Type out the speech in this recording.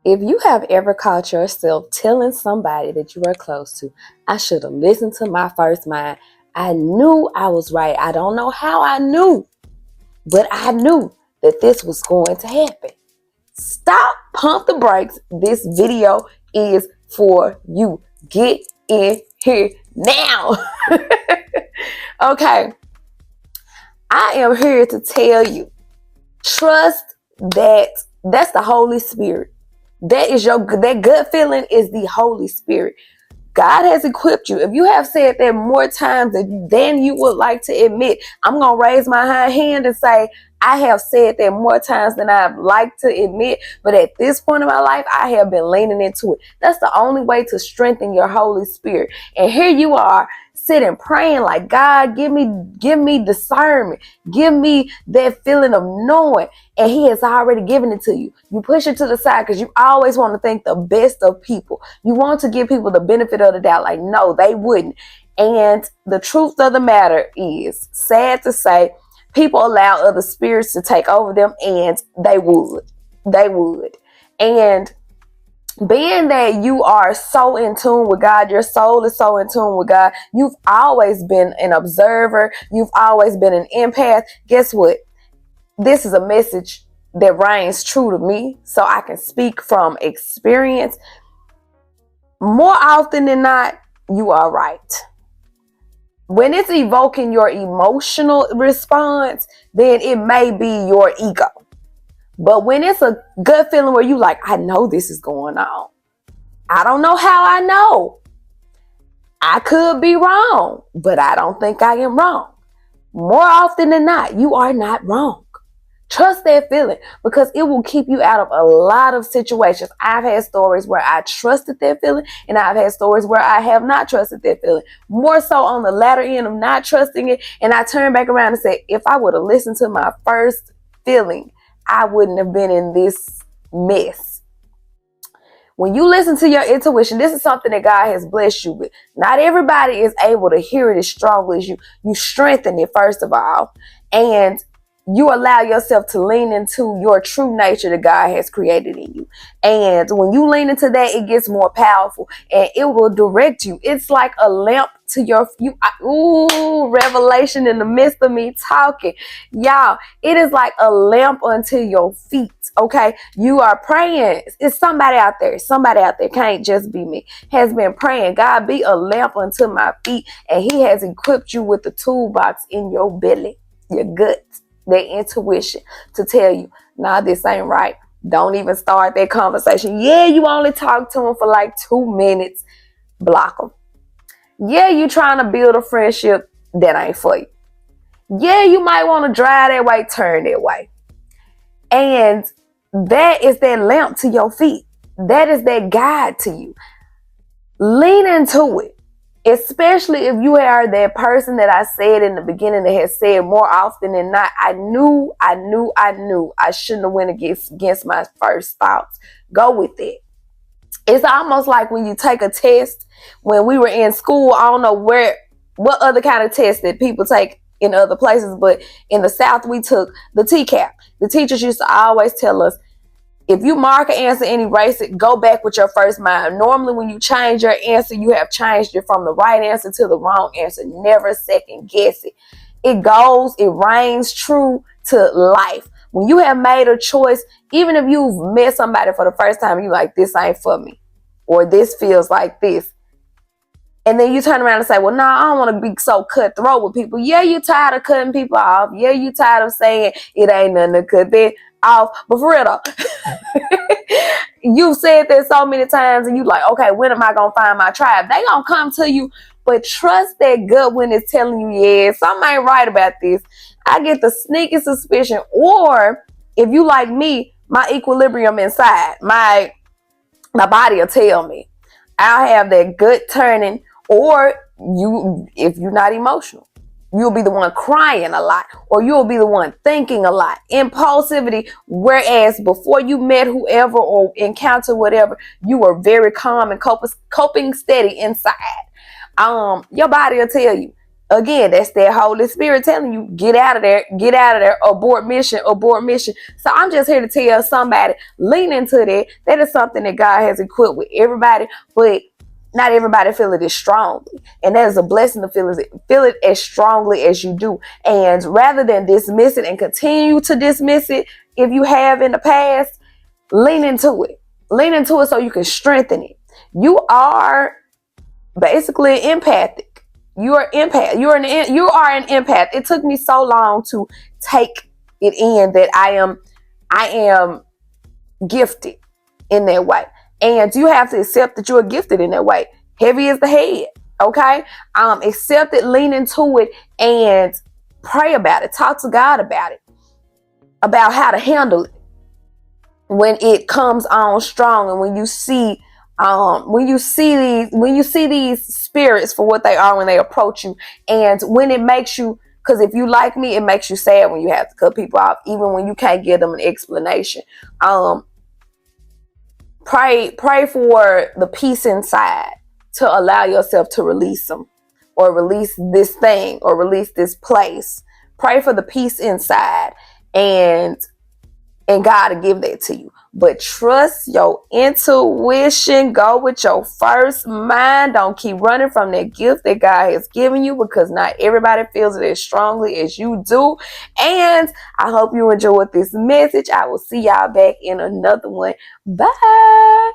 If you have ever caught yourself telling somebody that you are close to, I should have listened to my first mind. I knew I was right. I don't know how I knew, but I knew that this was going to happen. Stop, pump the brakes. This video is for you. Get in here now. Okay, I am here to tell you, trust that that's the Holy Spirit. That gut feeling is the Holy Spirit. God has equipped you. If you have said that more times than you would like to admit, I'm going to raise my high hand and say, I have said that more times than I'd like to admit, but at this point in my life, I have been leaning into it. That's the only way to strengthen your Holy Spirit. And here you are sitting praying like, God, give me discernment. Give me that feeling of knowing. And he has already given it to you. You push it to the side because you always want to think the best of people. You want to give people the benefit of the doubt. Like, no, they wouldn't. And the truth of the matter is, sad to say, people allow other spirits to take over them, and they would. And being that you are so in tune with God, your soul is so in tune with God, you've always been an observer, you've always been an empath. Guess what? This is a message that reigns true to me, so I can speak from experience. More often than not, you are right. When it's evoking your emotional response, then it may be your ego. But when it's a gut feeling where you like, I know this is going on. I don't know how I know. I could be wrong, but I don't think I am wrong. More often than not, you are not wrong. Trust that feeling because it will keep you out of a lot of situations. I've had stories where I trusted that feeling, and I've had stories where I have not trusted that feeling. More so on the latter end of not trusting it. And I turn back around and say, if I would have listened to my first feeling, I wouldn't have been in this mess. When you listen to your intuition, this is something that God has blessed you with. Not everybody is able to hear it as strongly as you. You strengthen it, first of all. And you allow yourself to lean into your true nature that God has created in you. And when you lean into that, it gets more powerful and it will direct you. It's like a lamp to your, revelation in the midst of me talking. Y'all, it is like a lamp unto your feet. Okay, you are praying. It's somebody out there, can't just be me, has been praying, God, be a lamp unto my feet. And he has equipped you with the toolbox in your belly, your guts, their intuition to tell you, nah, this ain't right. Don't even start that conversation. Yeah, you only talk to them for like 2 minutes. Block them. Yeah, you trying to build a friendship that ain't for you. Yeah, you might want to drive that way, turn that way. And that is that lamp to your feet. That is that guide to you. Lean into it. Especially if you are that person that I said in the beginning that has said more often than not, I knew I shouldn't have went against my first thoughts. Go with it. It's almost like when you take a test. When we were in school, I don't know what other kind of test that people take in other places, but in the South we took the TCAP. The teachers used to always tell us, if you mark an answer and erase it, go back with your first mind. Normally, when you change your answer, you have changed it from the right answer to the wrong answer. Never second guess it. It reigns true to life. When you have made a choice, even if you've met somebody for the first time, you're like, this ain't for me, or this feels like this. And then you turn around and say, well, no, I don't want to be so cutthroat with people. Yeah, you tired of cutting people off. Yeah, you tired of saying it ain't nothing to cut that off. But for real though, you've said that so many times and you like, okay, when am I going to find my tribe? They going to come to you, but trust that gut when it's telling you, yeah, something ain't right about this. I get the sneaky suspicion. Or if you like me, my equilibrium inside, my body will tell me. I'll have that gut turning. Or if you're not emotional, you'll be the one crying a lot, or you'll be the one thinking a lot. Impulsivity, whereas before you met whoever or encountered whatever, you were very calm and coping steady inside. Your body will tell you, Again, that's that Holy Spirit telling you, get out of there, get out of there, abort mission, abort mission. So I'm just here to tell somebody, lean into that. That is something that God has equipped with everybody, but not everybody feel it as strongly. And that is a blessing to feel it as strongly as you do. And rather than dismiss it and continue to dismiss it, if you have in the past, lean into it. Lean into it so you can strengthen it. You are basically empathic. You are empath. You are an empath. It took me so long to take it in that I am gifted in that way. And you have to accept that you are gifted in that way. Heavy is the head. Okay? Accept it, lean into it, and pray about it. Talk to God about it. About how to handle it when it comes on strong, and when you see these spirits for what they are when they approach you, and when it makes you, because if you like me, it makes you sad when you have to cut people off, even when you can't give them an explanation. Pray for the peace inside to allow yourself to release them, or release this thing, or release this place. Pray for the peace inside, and God will give that to you. But trust your intuition. Go with your first mind. Don't keep running from that gift that God has given you, because not everybody feels it as strongly as you do. And I hope you enjoyed this message. I will see y'all back in another one. Bye.